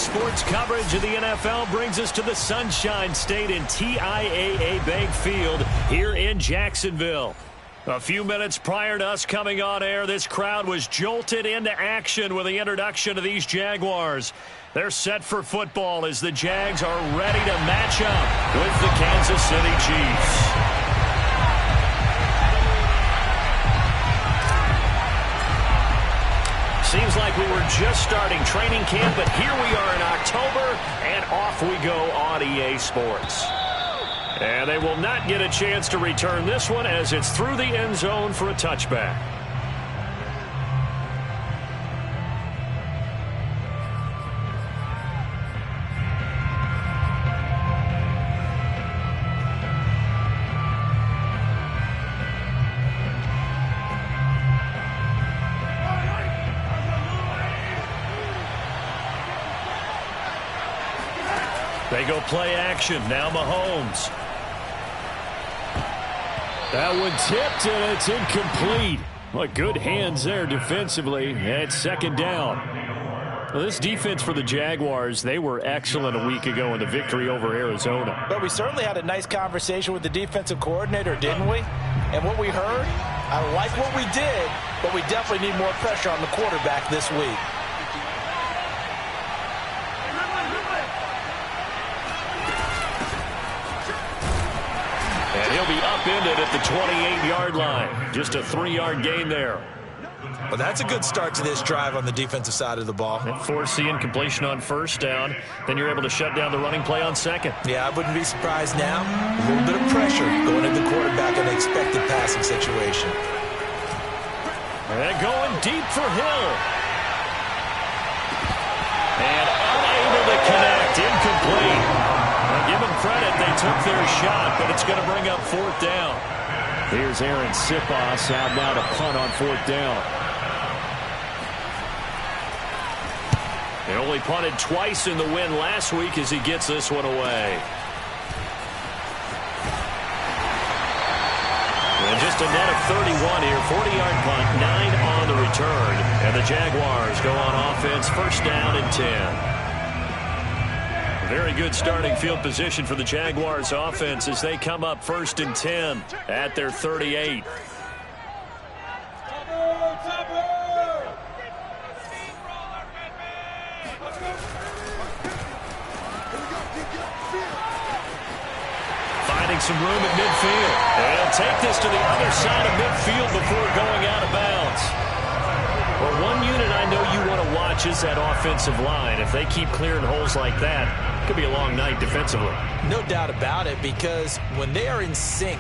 sports coverage of the NFL brings us to the Sunshine State in TIAA Bank Field here in Jacksonville. A few minutes prior to us coming on air, this crowd was jolted into action with the introduction of these Jaguars. They're set for football as the Jags are ready to match up with the Kansas City Chiefs. Seems like we were just starting training camp, but here we are in October, and off we go on EA Sports. And they will not get a chance to return this one as it's through the end zone for a touchback. They go play action. Now Mahomes. That one tipped, and it's incomplete. What good hands there defensively. It's second down. Well, this defense for the Jaguars, they were excellent a week ago in the victory over Arizona. But we certainly had a nice conversation with the defensive coordinator, didn't we? And what we heard, I like what we did, but we definitely need more pressure on the quarterback this week. And he'll be upended at the 28-yard line. Just a 3-yard gain there. Well, that's a good start to this drive on the defensive side of the ball. Force the incompletion on first down. Then you're able to shut down the running play on second. Yeah, I wouldn't be surprised now. A little bit of pressure going into the quarterback in an expected passing situation. And going deep for Hill. And unable to connect. Incomplete. Give them credit, they took their shot, but it's going to bring up fourth down. Here's Aaron Siposs out now to punt on fourth down. He only punted twice in the win last week as he gets this one away. And just a net of 31 here, 40-yard punt, 9 on the return. And the Jaguars go on offense, first down and 10. Very good starting field position for the Jaguars offense as they come up first and 10 at their 38. Finding some room at midfield. And take this to the other side of midfield before going out of bounds. Well, one unit I know you want to watch is that offensive line. If they keep clearing holes like that, it could be a long night defensively. No doubt about it, because when they are in sync,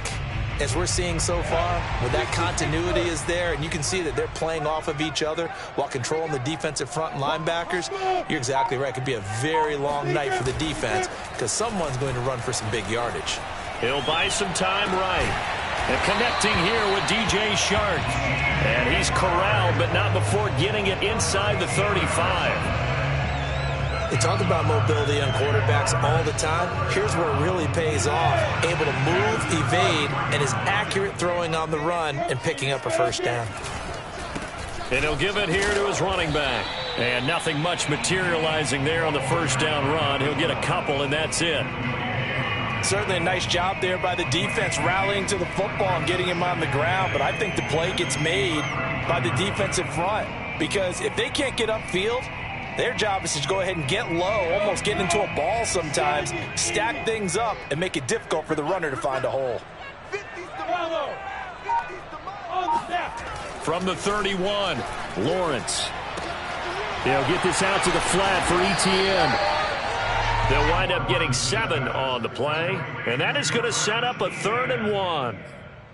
as we're seeing so far, when that continuity is there, and you can see that they're playing off of each other while controlling the defensive front and linebackers, you're exactly right. It could be a very long night for the defense because someone's going to run for some big yardage. He'll buy some time right. And connecting here with DJ Shark. And he's corralled, but not before getting it inside the 35. They talk about mobility on quarterbacks all the time. Here's where it really pays off. Able to move, evade, and is accurate throwing on the run and picking up a first down. And he'll give it here to his running back. And nothing much materializing there on the first down run. He'll get a couple, and that's it. Certainly a nice job there by the defense rallying to the football and getting him on the ground. But I think the play gets made by the defensive front. Because if they can't get upfield, their job is to go ahead and get low, almost get into a ball sometimes, stack things up, and make it difficult for the runner to find a hole. From the 31, Lawrence. They'll get this out to the flat for ETN. They'll wind up getting 7 on the play, and that is going to set up a 3rd and 1.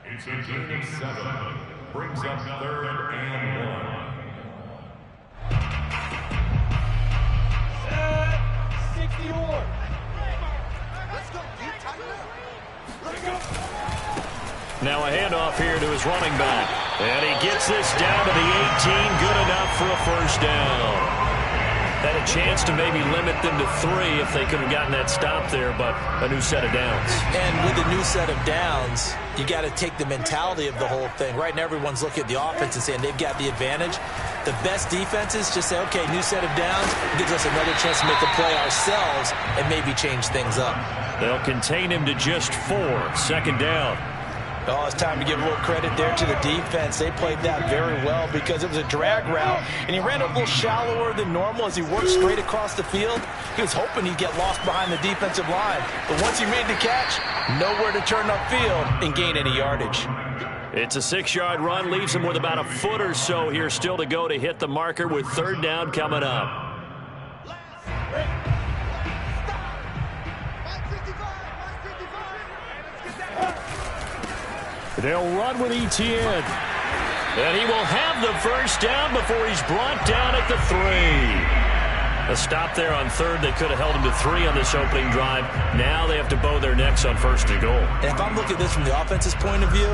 It's a gain of 7. Brings up 3rd and 1. 64. Now a handoff here to his running back. And he gets this down to the 18. Good enough for a first down. Had a chance to maybe limit them to 3 if they could have gotten that stop there, but a new set of downs. And with a new set of downs, you got to take the mentality of the whole thing. Right now, everyone's looking at the offense and saying they've got the advantage. The best defenses just say, okay, new set of downs, gives us another chance to make a play ourselves and maybe change things up. They'll contain him to just 4. Second down. Oh, it's time to give a little credit there to the defense. They played that very well because it was a drag route, and he ran a little shallower than normal as he worked straight across the field. He was hoping he'd get lost behind the defensive line, but once he made the catch, nowhere to turn upfield and gain any yardage. It's a 6-yard run, leaves him with about a foot or so here still to go to hit the marker with third down coming up. They'll run with Etienne. And he will have the first down before he's brought down at the 3. A stop there on third. They could have held him to 3 on this opening drive. Now they have to bow their necks on first and goal. And if I'm looking at this from the offense's point of view,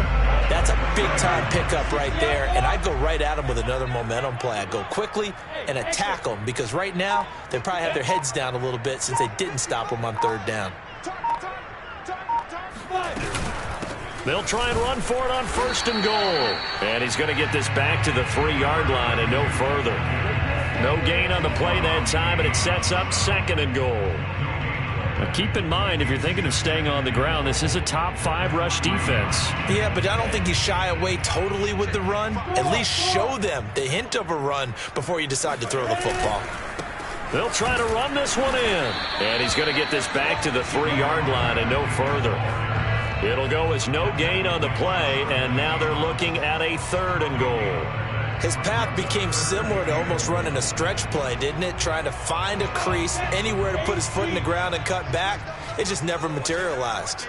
that's a big-time pickup right there. And I'd go right at him with another momentum play. I'd go quickly and attack them because right now they probably have their heads down a little bit since they didn't stop him on third down. They'll try and run for it on first and goal. And he's going to get this back to the 3-yard line and no further. No gain on the play that time, and it sets up second and goal. Now keep in mind, if you're thinking of staying on the ground, this is a top 5 rush defense. Yeah, but I don't think you shy away totally with the run. At least show them the hint of a run before you decide to throw the football. They'll try to run this one in. And he's going to get this back to the 3-yard line and no further. It'll go as no gain on the play, and now they're looking at a third and goal. His path became similar to almost running a stretch play, didn't it? Trying to find a crease, anywhere to put his foot in the ground and cut back. It just never materialized.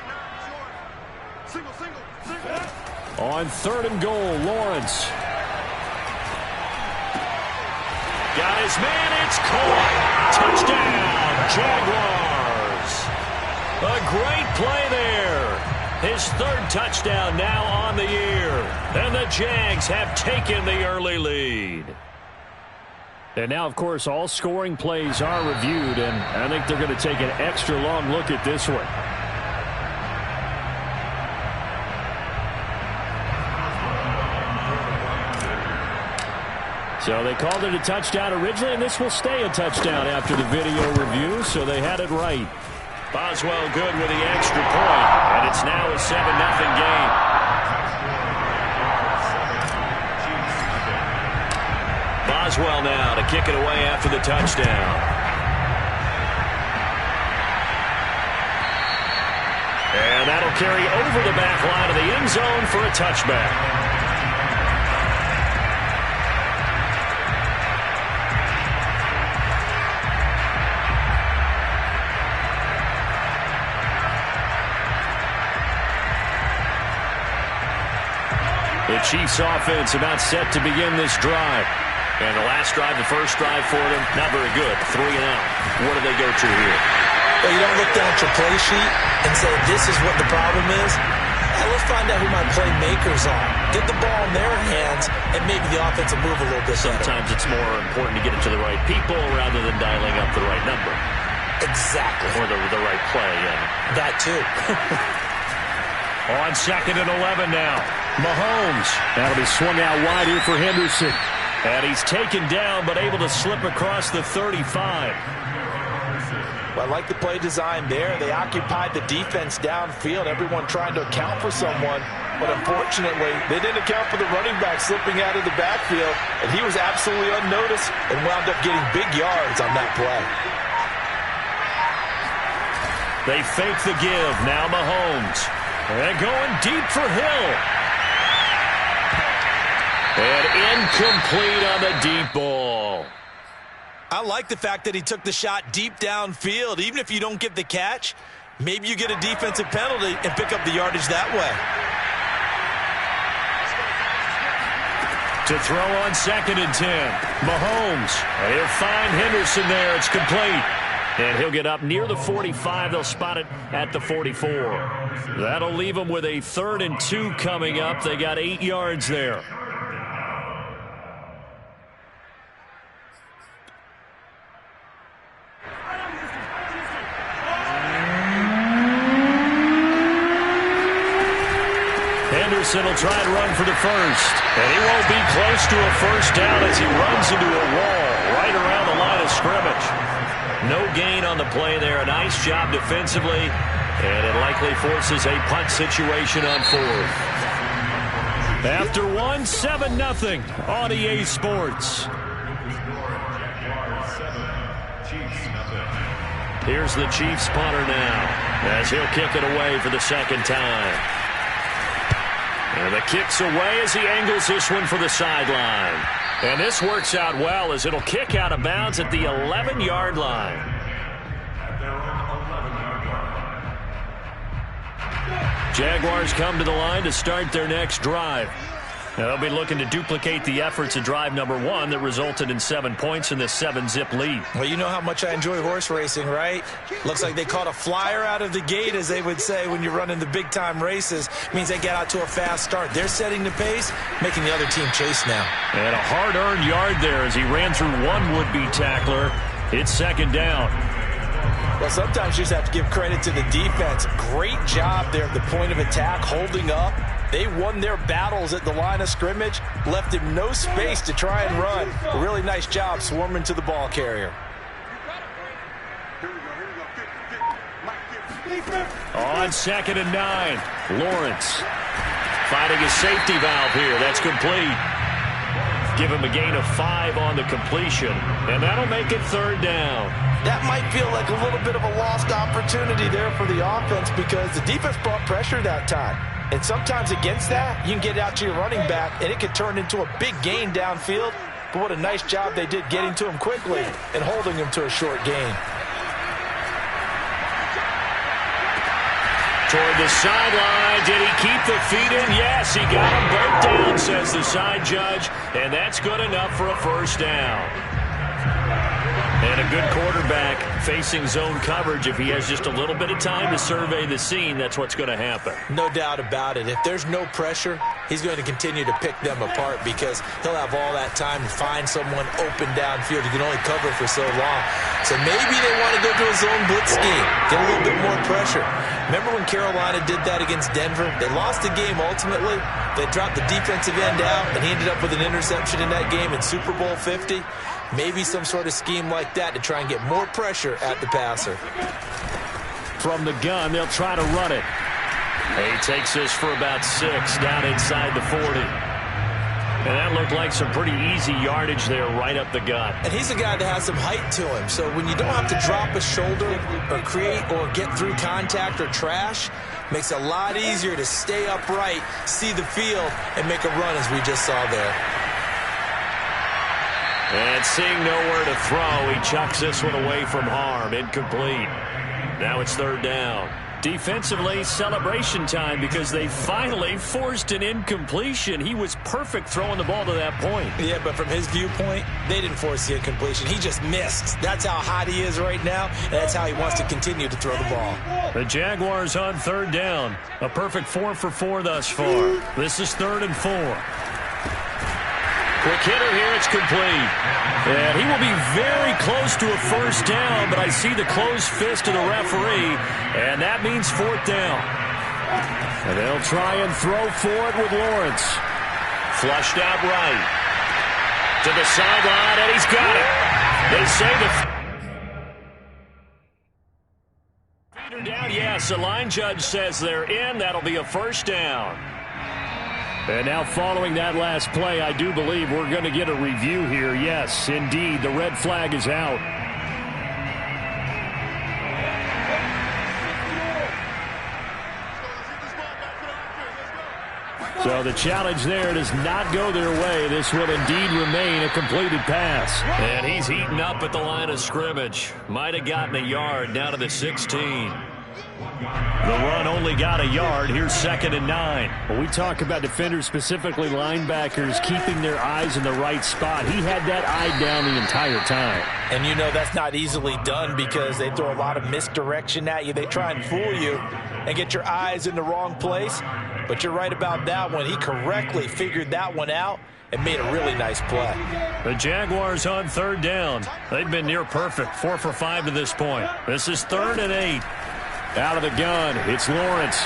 On third and goal, Lawrence. Got his man, it's caught. Touchdown, Jaguars. A great play there. His third touchdown now on the year. And the Jags have taken the early lead. And now, of course, all scoring plays are reviewed, and I think they're going to take an extra long look at this one. So they called it a touchdown originally, and this will stay a touchdown after the video review, so they had it right. Boswell good with the extra point, and it's now a 7-0 game. Boswell now to kick it away after the touchdown. And that'll carry over the back line of the end zone for a touchback. The Chiefs offense about set to begin this drive. And the last drive, the first drive for them, not very good. 3 and out. What do they go to here? Well, you don't look down at your play sheet and say, this is what the problem is. Let's find out who my playmakers are. Get the ball in their hands, and maybe the offense will move a little bit Sometimes better. It's more important to get it to the right people rather than dialing up the right number. Exactly. Or the right play, yeah. That too. On second and 11 now. Mahomes. That'll be swung out wide here for Henderson. And he's taken down, but able to slip across the 35. Well, I like the play design there. They occupied the defense downfield, everyone trying to account for someone. But unfortunately, they didn't account for the running back slipping out of the backfield. And he was absolutely unnoticed and wound up getting big yards on that play. They fake the give. Now Mahomes. And going deep for Hill. And incomplete on the deep ball. I like the fact that he took the shot deep downfield. Even if you don't get the catch, maybe you get a defensive penalty and pick up the yardage that way. To throw on second and 10. Mahomes. And he'll find Henderson there. It's complete. And he'll get up near the 45. They'll spot it at the 44. That'll leave them with a 3rd and 2 coming up. They got 8 yards there. Wilson will try and run for the first. And he won't be close to a first down as he runs into a wall right around the line of scrimmage. No gain on the play there. A nice job defensively. And it likely forces a punt situation on fourth. After one, 7-0 on EA Sports. Here's the Chiefs punter now as he'll kick it away for the second time. And the kick's away as he angles this one for the sideline. And this works out well as it'll kick out of bounds at the 11-yard line. Jaguars come to the line to start their next drive. Now they'll be looking to duplicate the efforts of drive number 1 that resulted in 7 points in this 7-zip lead. Well, you know how much I enjoy horse racing, right? Looks like they caught a flyer out of the gate, as they would say when you're running the big-time races. It means they get out to a fast start. They're setting the pace, making the other team chase now. And a hard-earned yard there as he ran through one would-be tackler. It's second down. Well, sometimes you just have to give credit to the defense. Great job there at the point of attack, holding up. They won their battles at the line of scrimmage, left him no space to try and run. A really nice job swarming to the ball carrier. On 2nd and 9, Lawrence finding his safety valve here. That's complete. Give him a gain of 5 on the completion, and that'll make it third down. That might feel like a little bit of a lost opportunity there for the offense because the defense brought pressure that time. And sometimes against that, you can get out to your running back, and it could turn into a big gain downfield. But what a nice job they did getting to him quickly and holding him to a short gain. Toward the sideline, did he keep the feet in? Yes, he got him break down, says the side judge, and that's good enough for a first down. And a good quarterback facing zone coverage. If he has just a little bit of time to survey the scene, that's what's going to happen. No doubt about it. If there's no pressure, he's going to continue to pick them apart because he'll have all that time to find someone open downfield. He can only cover for so long. So maybe they want to go to a zone blitz scheme, get a little bit more pressure. Remember when Carolina did that against Denver? They lost the game ultimately. They dropped the defensive end out, and he ended up with an interception in that game in Super Bowl 50. Maybe some sort of scheme like that to try and get more pressure at the passer. From the gun, they'll try to run it. He takes this for about 6 down inside the 40. And that looked like some pretty easy yardage there right up the gut. And he's a guy that has some height to him. So when you don't have to drop a shoulder or create or get through contact or trash, makes it a lot easier to stay upright, see the field, and make a run as we just saw there. And seeing nowhere to throw, he chucks this one away from harm. Incomplete. Now it's third down. Defensively, celebration time because they finally forced an incompletion. He was perfect throwing the ball to that point. Yeah, but from his viewpoint, they didn't force the incompletion. He just missed. That's how hot he is right now, and that's how he wants to continue to throw the ball. The Jaguars on third down. A perfect 4 for 4 thus far. This is 3rd and 4. Quick hitter here, it's complete. And he will be very close to a first down, but I see the closed fist of the referee, and that means 4th down. And they'll try and throw for it with Lawrence. Flushed out right. To the sideline, and he's got it. They say the feet are down. Yes, the line judge says they're in. That'll be a first down. And now following that last play, I do believe we're going to get a review here. Yes, indeed, the red flag is out. So the challenge there does not go their way. This will indeed remain a completed pass. And he's heating up at the line of scrimmage. Might have gotten a yard down to the 16. The run only got a yard. Here's 2nd and 9. When we talk about defenders, specifically linebackers, keeping their eyes in the right spot, he had that eye down the entire time. And you know that's not easily done because they throw a lot of misdirection at you. They try and fool you and get your eyes in the wrong place. But you're right about that one. He correctly figured that one out and made a really nice play. The Jaguars on third down. They've been near perfect. 4 for 5 to this point. This is 3rd and 8. Out of the gun, it's Lawrence.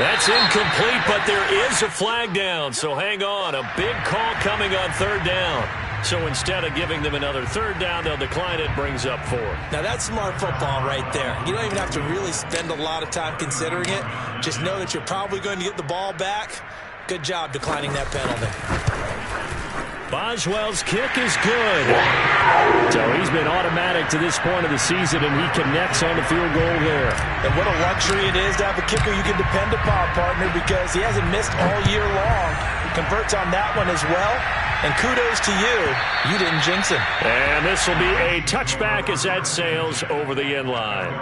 That's incomplete, but there is a flag down, so hang on. A big call coming on third down. So instead of giving them another third down, they'll decline it, brings up 4. Now that's smart football right there. You don't even have to really spend a lot of time considering it. Just know that you're probably going to get the ball back. Good job declining that penalty. Boswell's kick is good. So he's been automatic to this point of the season, and he connects on the field goal there. And what a luxury it is to have a kicker you can depend upon, partner, because he hasn't missed all year long. Converts on that one as well. And kudos to you. You didn't jinx him. And this will be a touchback as that sails over the end line.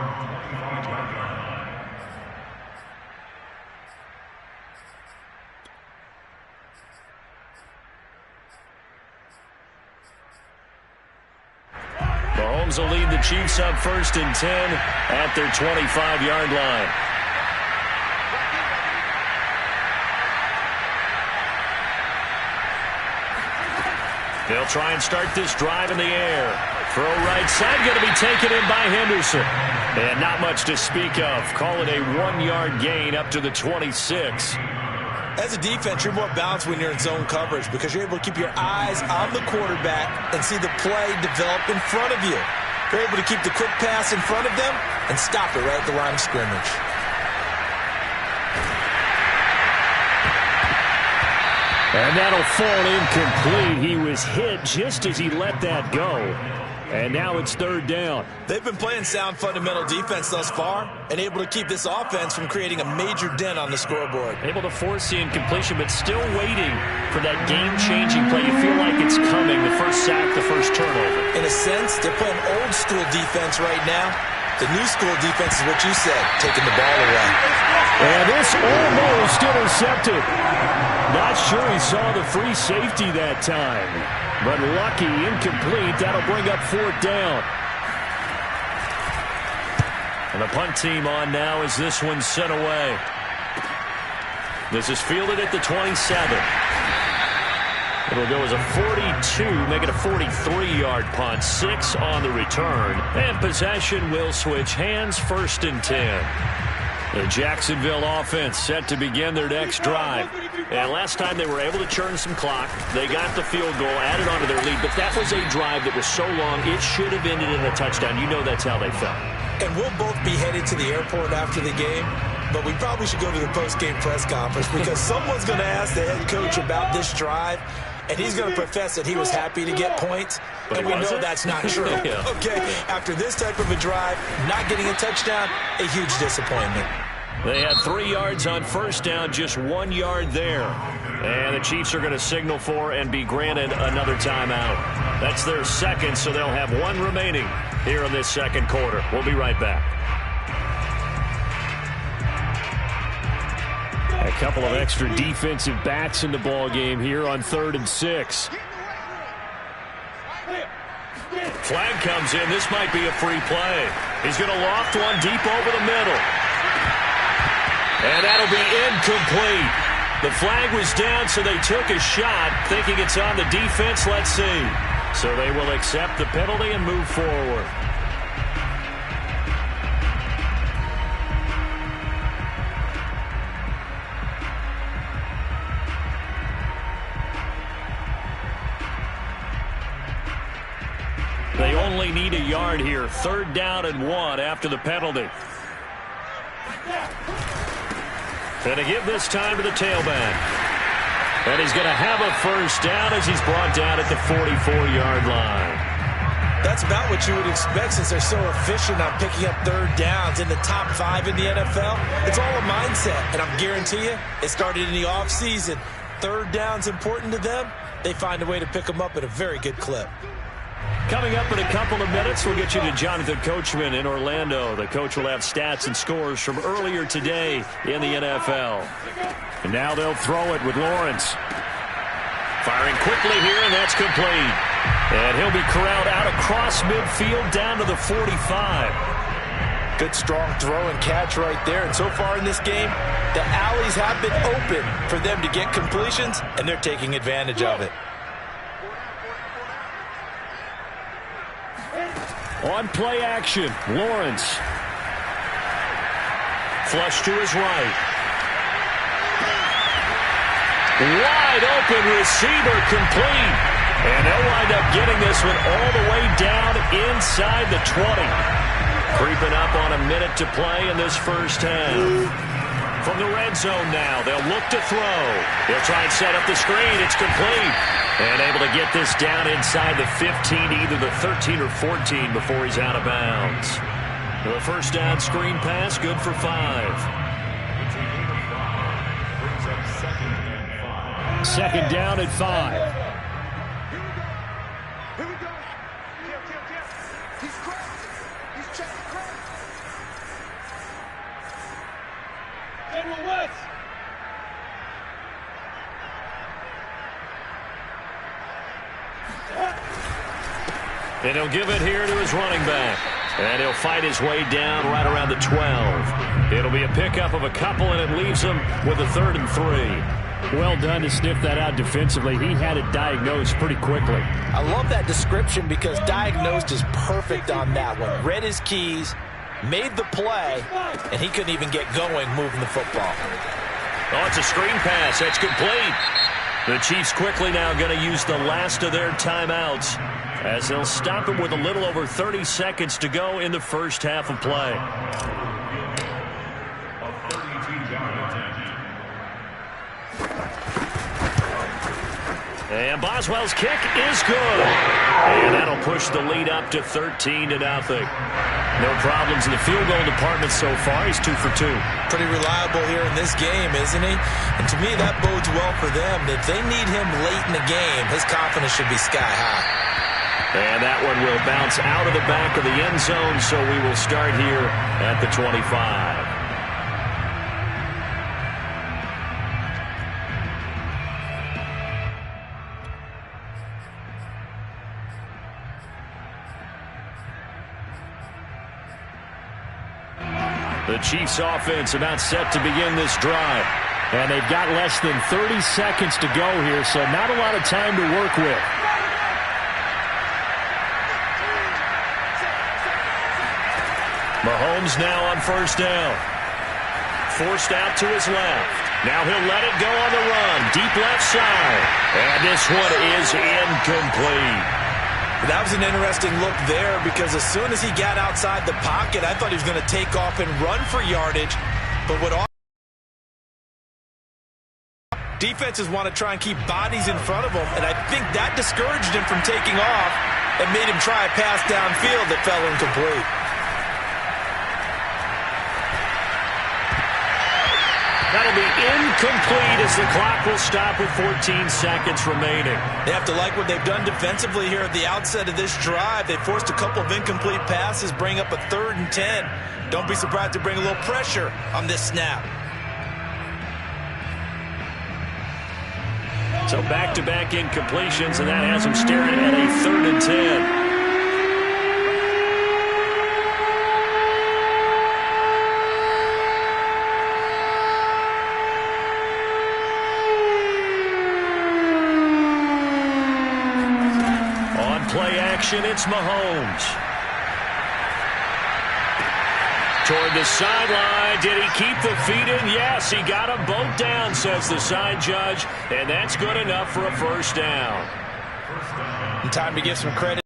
Mahomes will lead the Chiefs up 1st and 10 at their 25-yard line. They'll try and start this drive in the air. Throw right side, going to be taken in by Henderson. And not much to speak of. Call it a 1-yard gain up to the 26. As a defense, you're more balanced when you're in zone coverage because you're able to keep your eyes on the quarterback and see the play develop in front of you. You're able to keep the quick pass in front of them and stop it right at the line of scrimmage. And that'll fall incomplete. He was hit just as he let that go. And now it's third down. They've been playing sound fundamental defense thus far and able to keep this offense from creating a major dent on the scoreboard. Able to force the incompletion, but still waiting for that game-changing play. You feel like it's coming, the first sack, the first turnover. In a sense, they're playing old-school defense right now. The new school defense is what you said, taking the ball away. And this almost intercepted. Not sure he saw the free safety that time. But lucky, incomplete. That'll bring up 4th down. And the punt team on now as this one's sent away. This is fielded at the 27. It'll go as a 42, make it a 43-yard punt. 6 on the return. And possession will switch hands, 1st and 10. The Jacksonville offense set to begin their next drive. And last time they were able to churn some clock. They got the field goal, added on to their lead. But that was a drive that was so long, it should have ended in a touchdown. You know that's how they felt. And we'll both be headed to the airport after the game. But we probably should go to the post-game press conference because someone's going to ask the head coach about this drive. And he's going to profess that he was happy to get points. But we know that's not true. Yeah. Okay, after this type of a drive, not getting a touchdown, a huge disappointment. They had 3 yards on first down, just 1 yard there. And the Chiefs are going to signal for and be granted another timeout. That's their second, so they'll have 1 remaining here in this second quarter. We'll be right back. A couple of extra defensive backs in the ball game here on 3rd and 6. Flag comes in. This might be a free play. He's going to loft one deep over the middle. And that'll be incomplete. The flag was down, so they took a shot, thinking it's on the defense. Let's see. So they will accept the penalty and move forward. They only need a yard here. 3rd down and 1 after the penalty. And to give this time to the tailback. And he's going to have a first down as he's brought down at the 44-yard line. That's about what you would expect since they're so efficient on picking up 3rd downs in the top 5 in the NFL. It's all a mindset, and I guarantee you it started in the offseason. 3rd down's important to them. They find a way to pick them up at a very good clip. Coming up in a couple of minutes, we'll get you to Jonathan Coachman in Orlando. The coach will have stats and scores from earlier today in the NFL. And now they'll throw it with Lawrence. Firing quickly here, and that's complete. And he'll be corralled out across midfield down to the 45. Good strong throw and catch right there. And so far in this game, the alleys have been open for them to get completions, and they're taking advantage of it. On play action, Lawrence. Flush to his right. Wide open receiver complete. And they'll wind up getting this one all the way down inside the 20. Creeping up on a minute to play in this first half. From the red zone now, they'll look to throw. They'll try and set up the screen. It's complete. And able to get this down inside the 15, either the 13 or 14 before he's out of bounds. The first down screen pass, good for 5. Second down at 5. And he'll give it here to his running back. And he'll fight his way down right around the 12. It'll be a pickup of a couple, and it leaves him with a 3rd and 3. Well done to sniff that out defensively. He had it diagnosed pretty quickly. I love that description because diagnosed is perfect on that one. Read his keys, made the play, and he couldn't even get going moving the football. Oh, it's a screen pass. That's complete. The Chiefs quickly now going to use the last of their timeouts as they'll stop him with a little over 30 seconds to go in the first half of play. And Boswell's kick is good. And that'll push the lead up to 13-0. No problems in the field goal department so far. He's 2 for 2. Pretty reliable here in this game, isn't he? And to me, that bodes well for them. If they need him late in the game, his confidence should be sky high. And that one will bounce out of the back of the end zone, so we will start here at the 25. The Chiefs offense about set to begin this drive. And they've got less than 30 seconds to go here, so not a lot of time to work with. Mahomes now on first down. Forced out to his left. Now he'll let it go on the run. Deep left side. And this one is incomplete. That was an interesting look there because as soon as he got outside the pocket, I thought he was going to take off and run for yardage. But what defenses want to try and keep bodies in front of him, and I think that discouraged him from taking off and made him try a pass downfield that fell incomplete. That'll be incomplete as the clock will stop with 14 seconds remaining. They have to like what they've done defensively here at the outset of this drive. They forced a couple of incomplete passes, bring up a 3rd and 10. Don't be surprised to bring a little pressure on this snap. So back-to-back incompletions, and that has them staring at a 3rd and 10. Play action, it's Mahomes. Toward the sideline, did he keep the feet in? Yes, he got them both down, says the side judge, and that's good enough for a first down. And time to give some credit.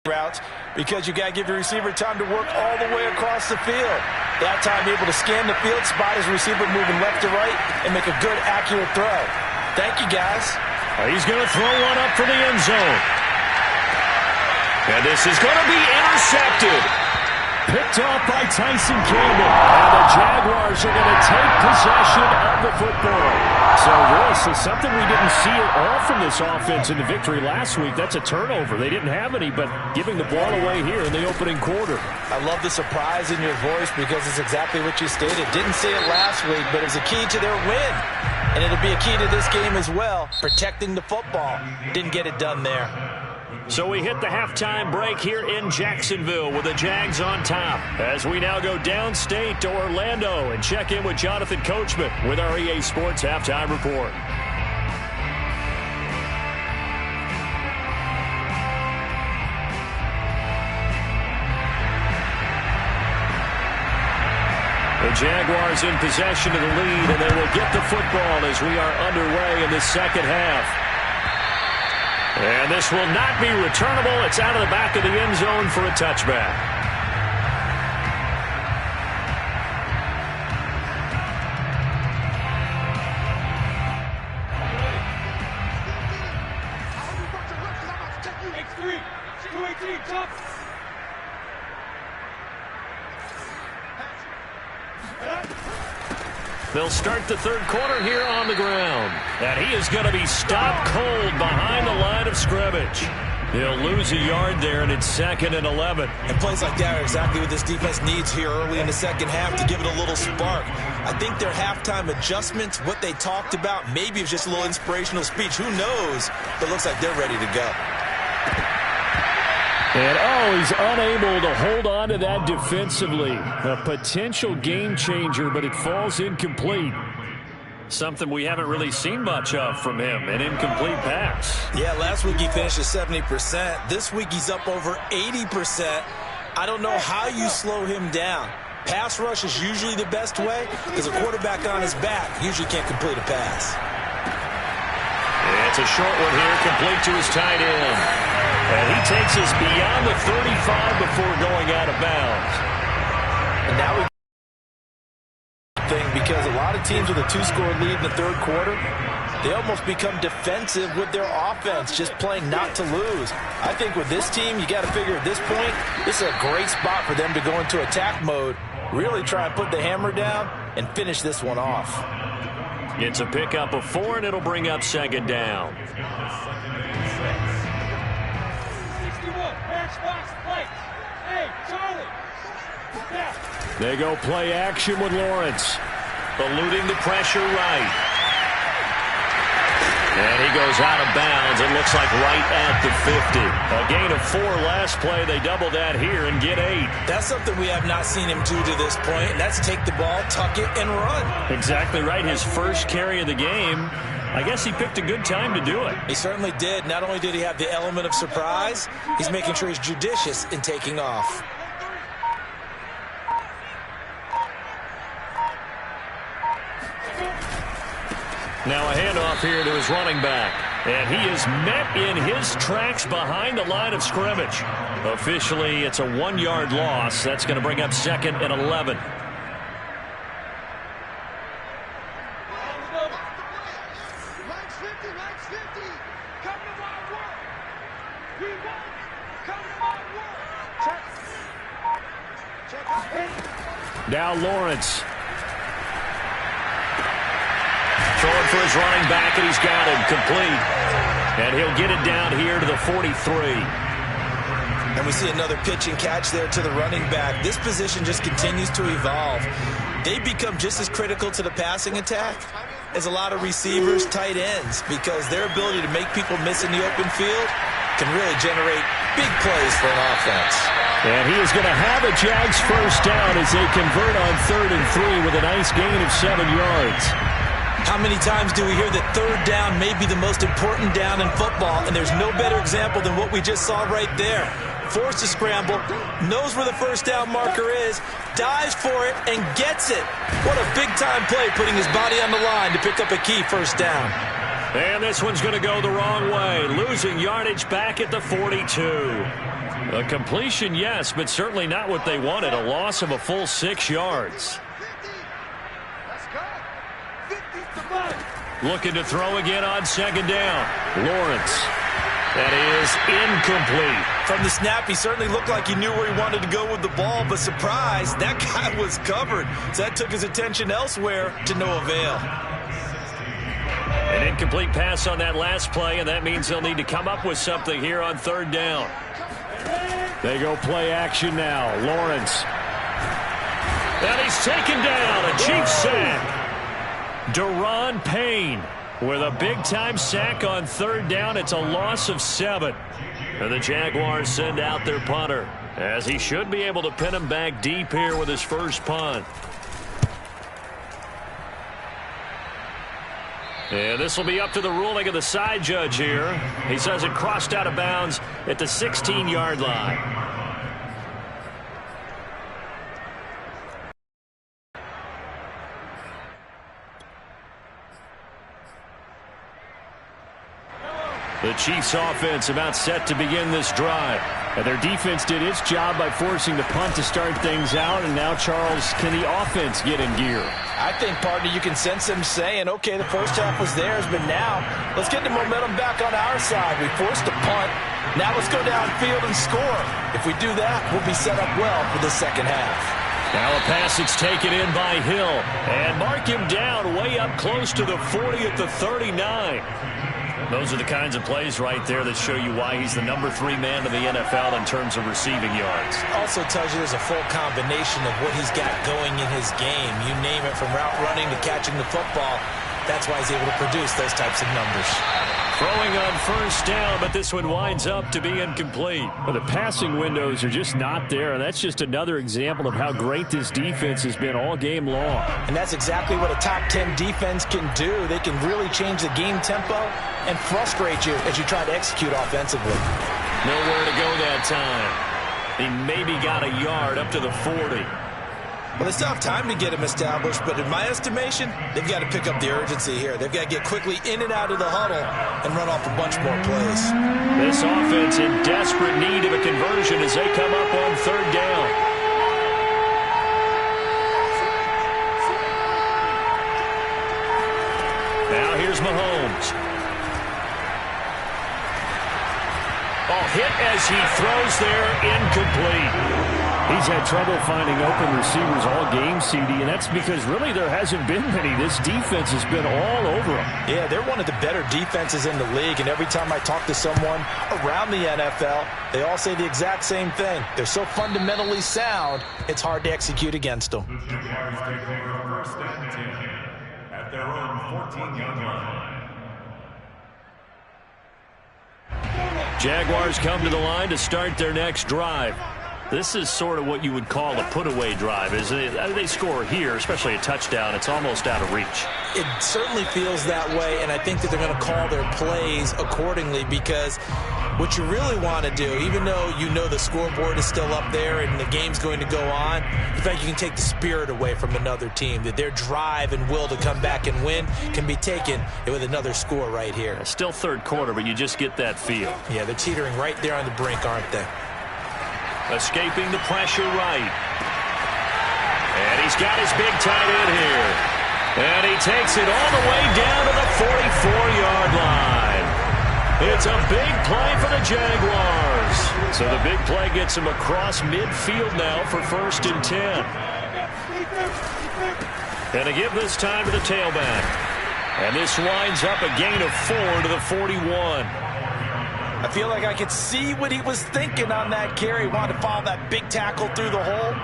Routes, because you got to give your receiver time to work all the way across the field. That time able to scan the field, spot his receiver moving left to right, and make a good, accurate throw. Thank you, guys. He's going to throw one up for the end zone. And this is going to be intercepted. Picked off by Tyson Campbell. And the Jaguars are going to take possession of the football. So this is something we didn't see at all from this offense in the victory last week. That's a turnover. They didn't have any, but giving the ball away here in the opening quarter. I love the surprise in your voice because it's exactly what you stated. Didn't see it last week, but it was a key to their win. And it'll be a key to this game as well, protecting the football. Didn't get it done there. So we hit the halftime break here in Jacksonville with the Jags on top. As we now go downstate to Orlando and check in with Jonathan Coachman with our EA Sports Halftime Report. The Jaguars in possession of the lead, and they will get the football as we are underway in the second half. And this will not be returnable. It's out of the back of the end zone for a touchback. They'll start the third quarter here on the ground. And he is going to be stopped cold behind the line of scrimmage. He'll lose a yard there, and it's 2nd and 11. And plays like that are exactly what this defense needs here early in the second half to give it a little spark. I think their halftime adjustments, what they talked about, maybe it's just a little inspirational speech. Who knows? But it looks like they're ready to go. And, he's unable to hold on to that defensively. A potential game changer, but it falls incomplete. Something we haven't really seen much of from him, an incomplete pass. Yeah, last week he finished at 70%. This week he's up over 80%. I don't know how you slow him down. Pass rush is usually the best way because a quarterback on his back usually can't complete a pass. It's a short one here, complete to his tight end. And he takes us beyond the 35 before going out of bounds. And now we because a lot of teams with a 2-score lead in the third quarter, they almost become defensive with their offense, just playing not to lose. I think with this team, you got to figure at this point, this is a great spot for them to go into attack mode, really try and put the hammer down and finish this one off. It's a pickup of 4, and it'll bring up 2nd down. 61, hey, Charlie. Yeah. They go play action with Lawrence. Eluding the pressure right. And he goes out of bounds. It looks like right at the 50. A gain of 4 last play. They double that here and get 8. That's something we have not seen him do to this point. And that's take the ball, tuck it, and run. Exactly right. His first carry of the game. I guess he picked a good time to do it. He certainly did. Not only did he have the element of surprise, he's making sure he's judicious in taking off. Now a handoff here to his running back. And he is met in his tracks behind the line of scrimmage. Officially, it's a 1-yard loss. That's going to bring up 2nd and 11. Now Lawrence. Throwing for his running back, and he's got him complete. And he'll get it down here to the 43. And we see another pitch and catch there to the running back. This position just continues to evolve. They become just as critical to the passing attack as a lot of receivers, tight ends, because their ability to make people miss in the open field can really generate big plays for an offense. And he is going to have a Jags first down as they convert on 3rd and 3 with a nice gain of 7 yards. How many times do we hear that third down may be the most important down in football, and there's no better example than what we just saw right there. Forced to scramble, knows where the first down marker is, dives for it, and gets it. What a big-time play, putting his body on the line to pick up a key first down. And this one's going to go the wrong way, losing yardage back at the 42. A completion, yes, but certainly not what they wanted, a loss of a full 6 yards. Looking to throw again on 2nd down. Lawrence. That is incomplete. From the snap, he certainly looked like he knew where he wanted to go with the ball, but surprise, that guy was covered. So that took his attention elsewhere to no avail. An incomplete pass on that last play, and that means they'll need to come up with something here on 3rd down. They go play action now. Lawrence. And he's taken down. A Chiefs sack. Deron Payne with a big-time sack on 3rd down. It's a loss of 7. And the Jaguars send out their punter, as he should be able to pin him back deep here with his first punt. And this will be up to the ruling of the side judge here. He says it crossed out of bounds at the 16-yard line. The Chiefs offense about set to begin this drive. And their defense did its job by forcing the punt to start things out. And now, Charles, can the offense get in gear? I think, partner, you can sense them saying, okay, the first half was theirs, but now let's get the momentum back on our side. We forced a punt. Now let's go downfield and score. If we do that, we'll be set up well for the second half. Now a pass that's taken in by Hill. And mark him down way up close to the 40 at the 39. Those are the kinds of plays right there that show you why he's the number 3 man in the NFL in terms of receiving yards. Also tells you there's a full combination of what he's got going in his game. You name it, from route running to catching the football. That's why he's able to produce those types of numbers. Throwing on first down, but this one winds up to be incomplete. Well, the passing windows are just not there, and that's just another example of how great this defense has been all game long. And that's exactly what a top 10 defense can do. They can really change the game tempo and frustrate you as you try to execute offensively. Nowhere to go that time. He maybe got a yard up to the 40. Well, they still have time to get him established, but in my estimation, they've got to pick up the urgency here. They've got to get quickly in and out of the huddle and run off a bunch more plays. This offense in desperate need of a conversion as they come up on third down. Now here's Mahomes. Oh, hit as he throws there, incomplete. He's had trouble finding open receivers all game, CD, and that's because really there hasn't been many. This defense has been all over them. Yeah, they're one of the better defenses in the league, and every time I talk to someone around the NFL, they all say the exact same thing. They're so fundamentally sound, it's hard to execute against them. The Jaguars take over first and 10 at their own 14-yard line. Jaguars come to the line to start their next drive. This is sort of what you would call a put-away drive. They score here, especially a touchdown, it's almost out of reach. It certainly feels that way, and I think that they're going to call their plays accordingly, because what you really want to do, even though you know the scoreboard is still up there and the game's going to go on, in fact, you can take the spirit away from another team, that their drive and will to come back and win can be taken with another score right here. Still third quarter, but you just get that feel. Yeah, they're teetering right there on the brink, aren't they? Escaping the pressure right. And he's got his big tight end here. And he takes it all the way down to the 44-yard line. It's a big play for the Jaguars. So the big play gets him across midfield now for first and 10. And to give this time to the tailback. And this winds up a gain of 4 to the 41. I feel like I could see what he was thinking on that carry. Wanted to follow that big tackle through the hole.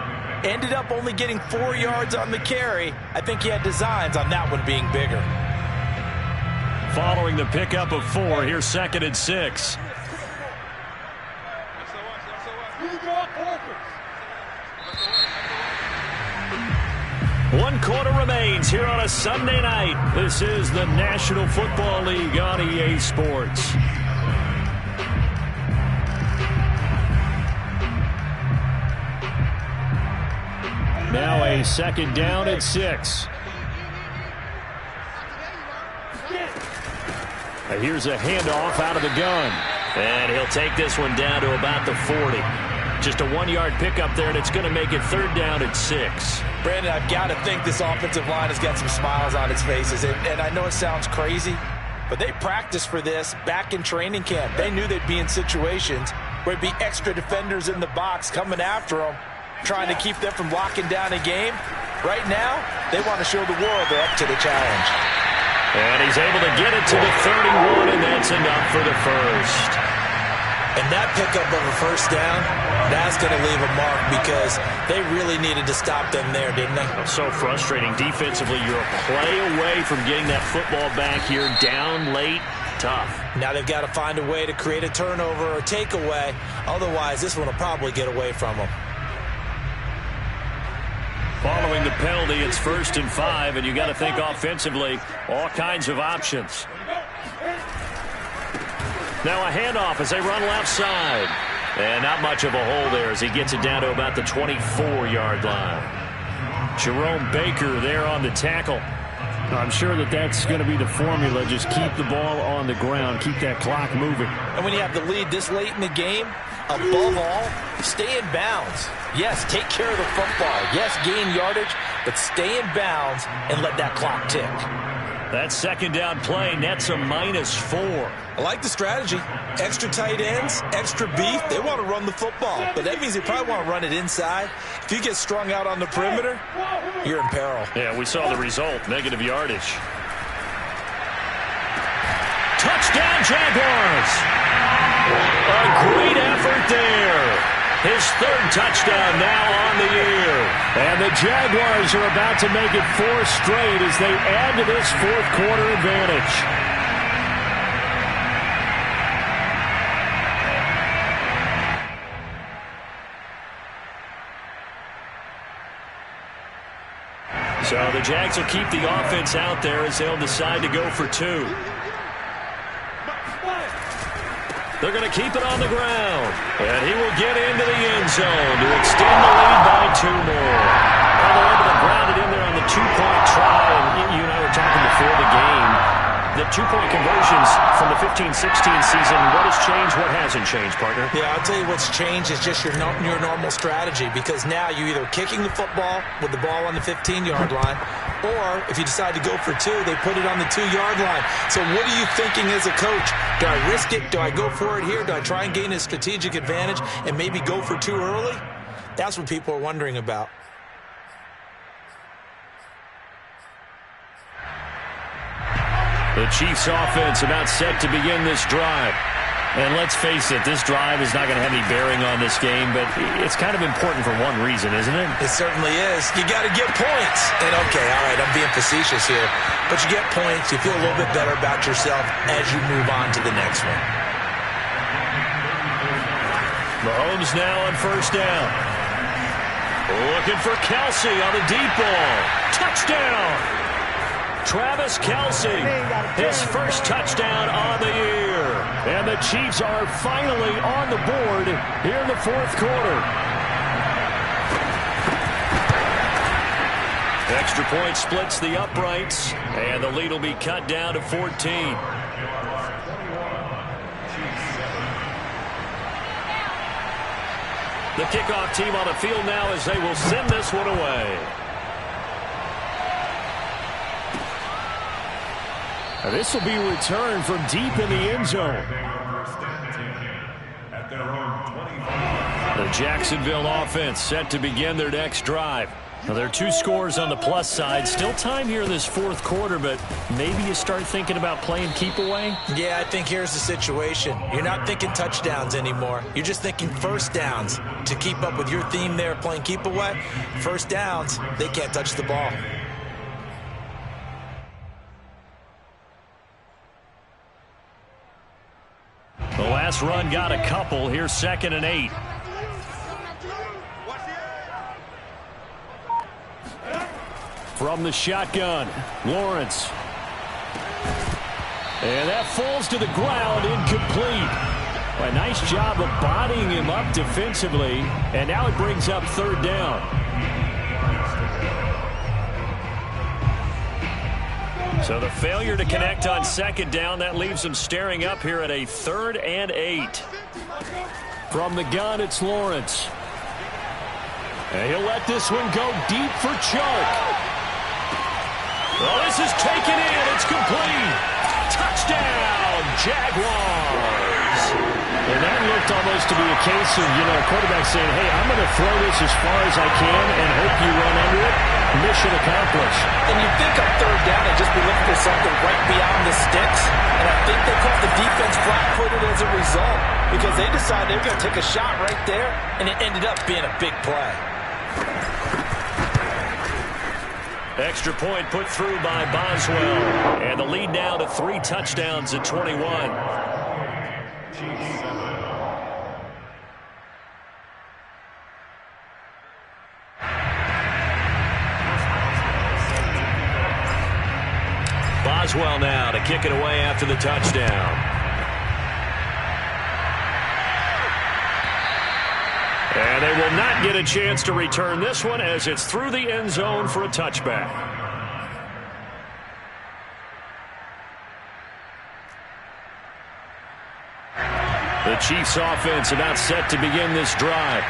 Ended up only getting 4 yards on the carry. I think he had designs on that one being bigger. Following the pickup of 4, here's second and 6. One quarter remains here on a Sunday night. This is the National Football League on EA Sports. Now a second down at 6. And here's a handoff out of the gun. And he'll take this one down to about the 40. Just a 1-yard pickup there, and it's going to make it third down at 6. Brandon, I've got to think this offensive line has got some smiles on its faces. And I know it sounds crazy, but they practiced for this back in training camp. They knew they'd be in situations where there'd be extra defenders in the box coming after them, trying to keep them from locking down a game. Right now, they want to show the world they're up to the challenge. And he's able to get it to the 31, and that's enough for the first. And that pickup of a first down, that's going to leave a mark, because they really needed to stop them there, didn't they? So frustrating. Defensively, you're a play away from getting that football back here, down late. Tough. Now they've got to find a way to create a turnover or takeaway. Otherwise, this one will probably get away from them. Following the penalty, it's first and 5, and you got to think offensively, all kinds of options. Now a handoff as they run left side. And not much of a hole there as he gets it down to about the 24-yard line. Jerome Baker there on the tackle. I'm sure that's going to be the formula. Just keep the ball on the ground. Keep that clock moving. And when you have the lead this late in the game, above all, stay in bounds. Yes, take care of the football. Yes, gain yardage, but stay in bounds and let that clock tick. That second down play nets a -4. I like the strategy. Extra tight ends, extra beef. They want to run the football, but that means they probably want to run it inside. If you get strung out on the perimeter, you're in peril. Yeah, we saw the result, negative yardage. Touchdown, Jaguars! A great effort there. His third touchdown now on the year. And the Jaguars are about to make it 4 straight as they add to this fourth quarter advantage. So the Jags will keep the offense out there as they'll decide to go for 2. They're going to keep it on the ground. And he will get into the end zone to extend the lead by 2 more. Well, they're able to ground it in there on the 2-point try. And you and I were talking before the game. The 2-point conversions from the 15-16 season, what has changed, what hasn't changed, partner? Yeah, I'll tell you what's changed is just your normal strategy, because now you're either kicking the football with the ball on the 15-yard line, or if you decide to go for 2, they put it on the 2-yard line. So what are you thinking as a coach? Do I risk it? Do I go for it here? Do I try and gain a strategic advantage and maybe go for 2 early? That's what people are wondering about. The Chiefs offense about set to begin this drive. And let's face it, this drive is not going to have any bearing on this game, but it's kind of important for one reason, isn't it? It certainly is. You got to get points. And okay, all right, I'm being facetious here, but you get points, you feel a little bit better about yourself as you move on to the next one. Mahomes now on first down. Looking for Kelsey on the deep ball. Touchdown! Travis Kelsey, his first touchdown on the year. And the Chiefs are finally on the board here in the fourth quarter. Extra point splits the uprights, and the lead will be cut down to 14. The kickoff team on the field now as they will send this one away. This will be returned from deep in the end zone. The Jacksonville offense set to begin their next drive. Now, there are 2 scores on the plus side. Still time here in this fourth quarter, but maybe you start thinking about playing keep away? Yeah, I think here's the situation. You're not thinking touchdowns anymore. You're just thinking first downs. To keep up with your theme there, playing keep away, first downs, they can't touch the ball. The last run got a couple. Here's 2nd and 8. From the shotgun, Lawrence. And that falls to the ground, incomplete. A nice job of bodying him up defensively. And now it brings up 3rd down. So the failure to connect on 2nd down, that leaves him staring up here at a 3rd and 8. From the gun, it's Lawrence. And he'll let this one go deep for Chuck. Well, this is taken in. It's complete. Touchdown, Jaguars. And that looked almost to be a case of, a quarterback saying, hey, I'm going to throw this as far as I can and hope you run under it. Mission accomplished. And you think on 3rd down, they'd just be looking for something right beyond the sticks. And I think they caught the defense flat-footed as a result because they decided they were going to take a shot right there, and it ended up being a big play. Extra point put through by Boswell. And the lead now to 3 touchdowns at 21. Boswell now to kick it away after the touchdown. And they will not get a chance to return this one as it's through the end zone for a touchback. The Chiefs offense about set to begin this drive.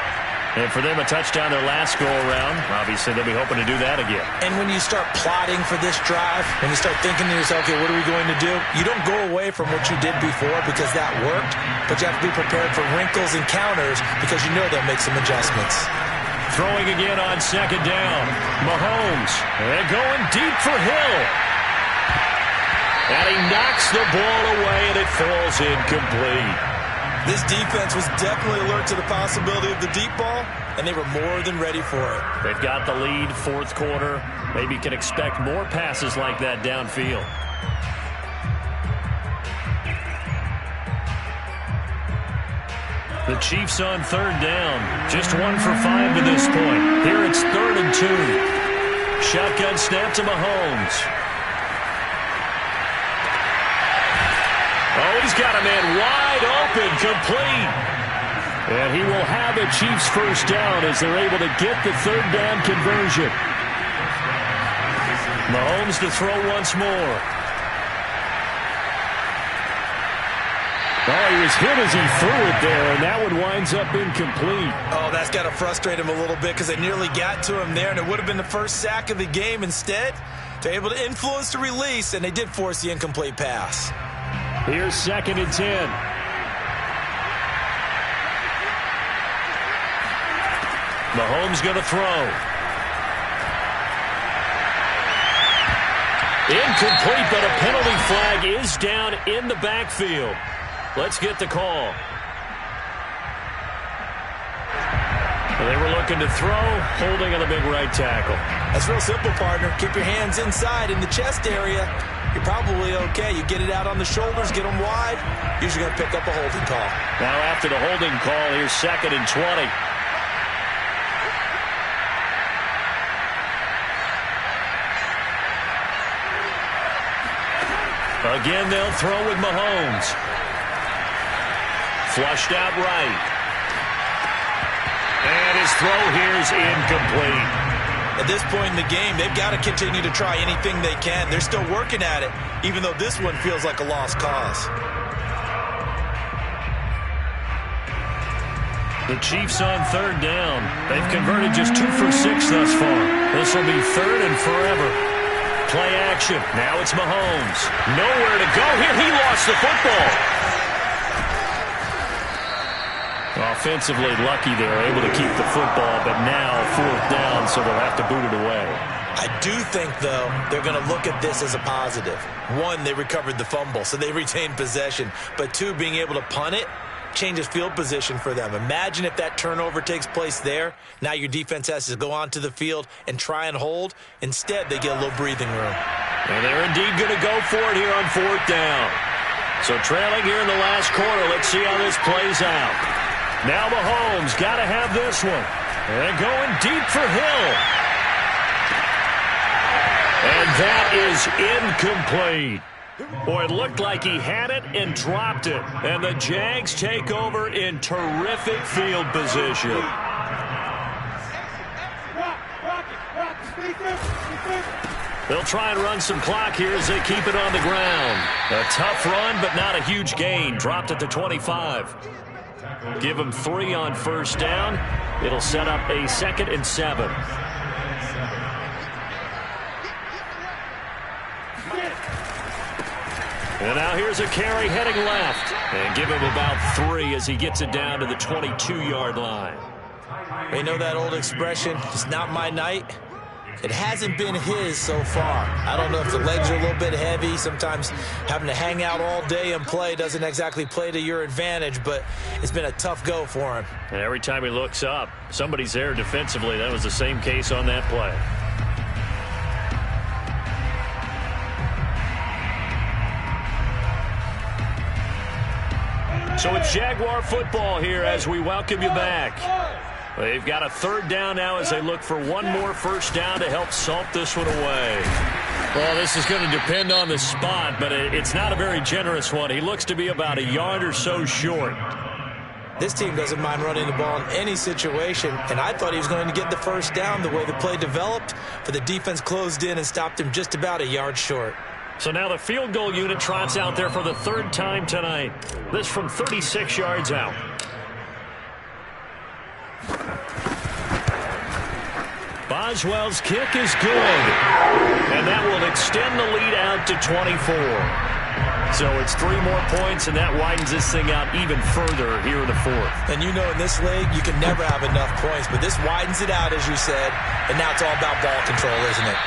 And for them, a touchdown their last go-around. Obviously, they'll be hoping to do that again. And when you start plotting for this drive, when you start thinking to yourself, okay, what are we going to do? You don't go away from what you did before because that worked, but you have to be prepared for wrinkles and counters because you know they'll make some adjustments. Throwing again on second down. Mahomes. And going deep for Hill. And he knocks the ball away, and it falls incomplete. This defense was definitely alert to the possibility of the deep ball, and they were more than ready for it. They've got the lead, fourth quarter. Maybe can expect more passes like that downfield. The Chiefs on third down. Just 1 for 5 to this point. Here it's 3rd and 2. Shotgun snap to Mahomes. Oh, he's got a man wide open, complete. And he will have a Chiefs first down as they're able to get the third down conversion. Mahomes to throw once more. Oh, he was hit as he threw it there, and that one winds up incomplete. Oh, that's got to frustrate him a little bit because they nearly got to him there, and it would have been the first sack of the game. Instead, they're able to influence the release, and they did force the incomplete pass. Here's 2nd and 10. Mahomes going to throw. Incomplete, but a penalty flag is down in the backfield. Let's get the call. They were looking to throw, holding on the big right tackle. That's real simple, partner. Keep your hands inside in the chest area. You're probably okay. You get it out on the shoulders, get them wide. Usually going to pick up a holding call. Now after the holding call, here's 2nd and 20. Again, they'll throw with Mahomes. Flushed out right. And his throw here is incomplete. At this point in the game, they've got to continue to try anything they can. They're still working at it, even though this one feels like a lost cause. The Chiefs on third down. They've converted just 2 for 6 thus far. This will be 3rd and forever. Play action. Now it's Mahomes. Nowhere to go here. He lost the football. Offensively lucky they're able to keep the football, but now 4th down, so they'll have to boot it away. I do think, though, they're going to look at this as a positive. 1, they recovered the fumble, so they retained possession. But 2, being able to punt it changes field position for them. Imagine if that turnover takes place there. Now your defense has to go onto the field and try and hold. Instead, they get a little breathing room. And they're indeed going to go for it here on 4th down. So trailing here in the last quarter, let's see how this plays out. Now Mahomes got to have this one. And going deep for Hill. And that is incomplete. Boy, it looked like he had it and dropped it. And the Jags take over in terrific field position. They'll try and run some clock here as they keep it on the ground. A tough run, but not a huge gain. Dropped at the 25. Give them 3 on first down. It'll set up a 2nd and 7. And now here's a carry heading left. And give him about 3 as he gets it down to the 22-yard line. You know that old expression, it's not my night? It hasn't been his so far. I don't know if the legs are a little bit heavy. Sometimes having to hang out all day and play doesn't exactly play to your advantage, but it's been a tough go for him. And every time he looks up, somebody's there defensively. That was the same case on that play. So it's Jaguar football here as we welcome you back. They've got a 3rd down now as they look for one more first down to help salt this one away. Well, this is going to depend on the spot, but it's not a very generous one. He looks to be about a yard or so short. This team doesn't mind running the ball in any situation, and I thought he was going to get the first down the way the play developed, but the defense closed in and stopped him just about a yard short. So now the field goal unit trots out there for the third time tonight. This from 36 yards out. Boswell's kick is good. And that will extend the lead out to 24. So it's 3 more points, and that widens this thing out even further here in the fourth. And you know in this league, you can never have enough points. But this widens it out, as you said. And now it's all about ball control, isn't it?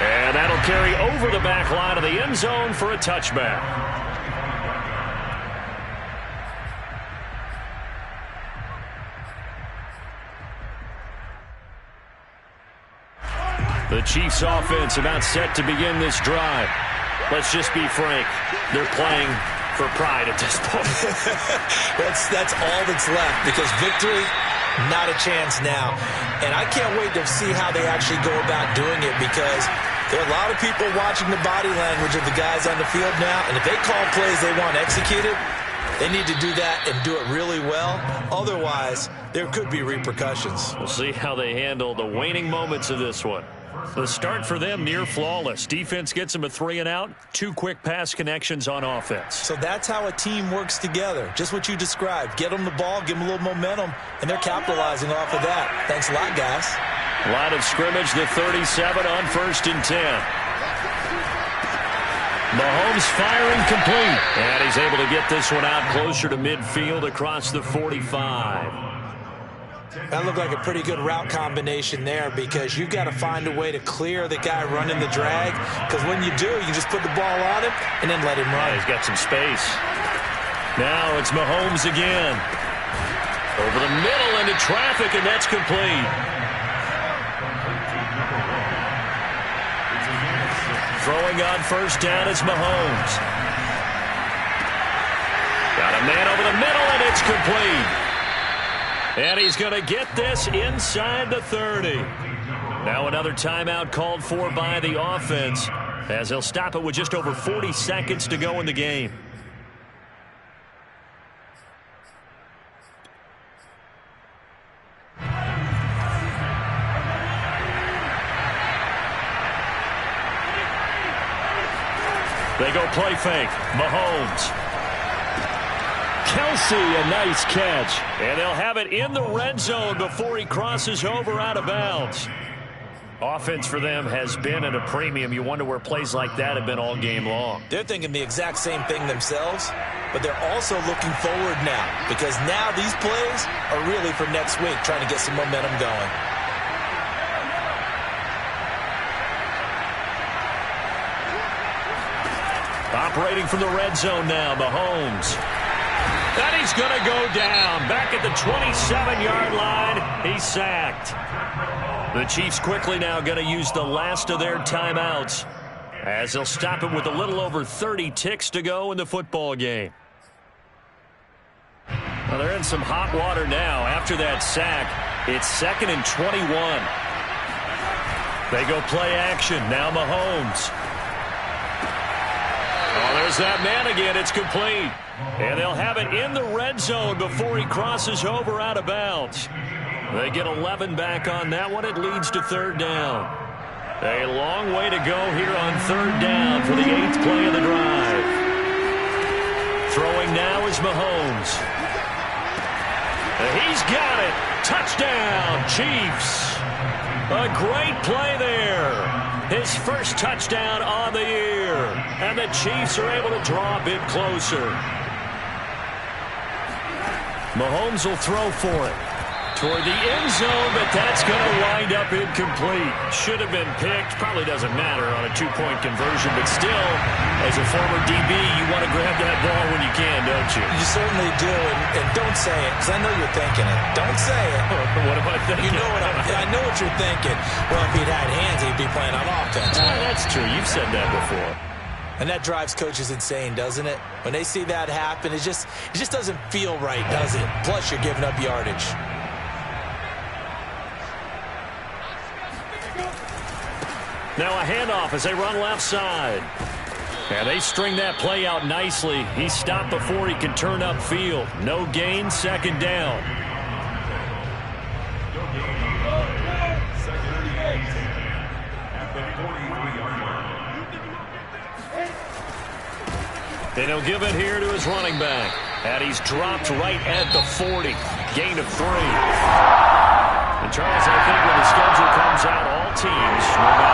And that'll carry over the back line of the end zone for a touchback. The Chiefs offense about set to begin this drive. Let's just be frank. They're playing for pride at this point. That's all that's left, because victory, not a chance now. And I can't wait to see how they actually go about doing it, because there are a lot of people watching the body language of the guys on the field now, and if they call plays they want executed, they need to do that and do it really well. Otherwise, there could be repercussions. We'll see how they handle the waning moments of this one. The start for them near flawless. Defense gets them a 3 and out. 2 quick pass connections on offense. So that's how a team works together. Just what you described. Get them the ball, give them a little momentum, and they're capitalizing off of that. Thanks a lot, guys. Line of scrimmage, the 37 on 1st and 10. Mahomes firing complete. And he's able to get this one out closer to midfield across the 45. That looked like a pretty good route combination there, because you've got to find a way to clear the guy running the drag, because when you do, you just put the ball on him and then let him run. Yeah, he's got some space. Now it's Mahomes again. Over the middle into traffic, and that's complete. Throwing on 1st down is Mahomes. Got a man over the middle, and it's complete. And he's going to get this inside the 30. Now another timeout called for by the offense, as he'll stop it with just over 40 seconds to go in the game. They go play fake. Mahomes. Kelsey, a nice catch. And they'll have it in the red zone before he crosses over out of bounds. Offense for them has been at a premium. You wonder where plays like that have been all game long. They're thinking the exact same thing themselves, but they're also looking forward now, because now these plays are really for next week, trying to get some momentum going. Operating from the red zone now, Mahomes. And he's going to go down. Back at the 27-yard line, he's sacked. The Chiefs quickly now going to use the last of their timeouts, as they'll stop it with a little over 30 ticks to go in the football game. Well, they're in some hot water now. After that sack, it's 2nd and 21. They go play action. Now Mahomes. Oh, there's that man again. It's complete. And they'll have it in the red zone before he crosses over out of bounds. They get 11 back on that one. It leads to 3rd down. A long way to go here on 3rd down for the 8th play of the drive. Throwing now is Mahomes. He's got it. Touchdown, Chiefs. A great play there. His first touchdown on the year. And the Chiefs are able to draw a bit closer. Mahomes will throw for it toward the end zone, but that's going to wind up incomplete. Should have been picked. Probably doesn't matter on a 2-point conversion, but still, as a former DB, you want to grab that ball when you can, don't you? You certainly do, and don't say it, because I know you're thinking it. Don't say it. What am I thinking? You know what I know what you're thinking. Well, if he'd had hands, he'd be playing on offense. That's true. You've said that before. And that drives coaches insane, doesn't it? When they see that happen, it just doesn't feel right, does it? Plus, you're giving up yardage. Now a handoff as they run left side. And they string that play out nicely. He stopped before he could turn upfield. No gain, 2nd down. And he'll give it here to his running back. And he's dropped right at the 40. Gain of 3. And Charles, I think when the schedule comes out, all teams, no matter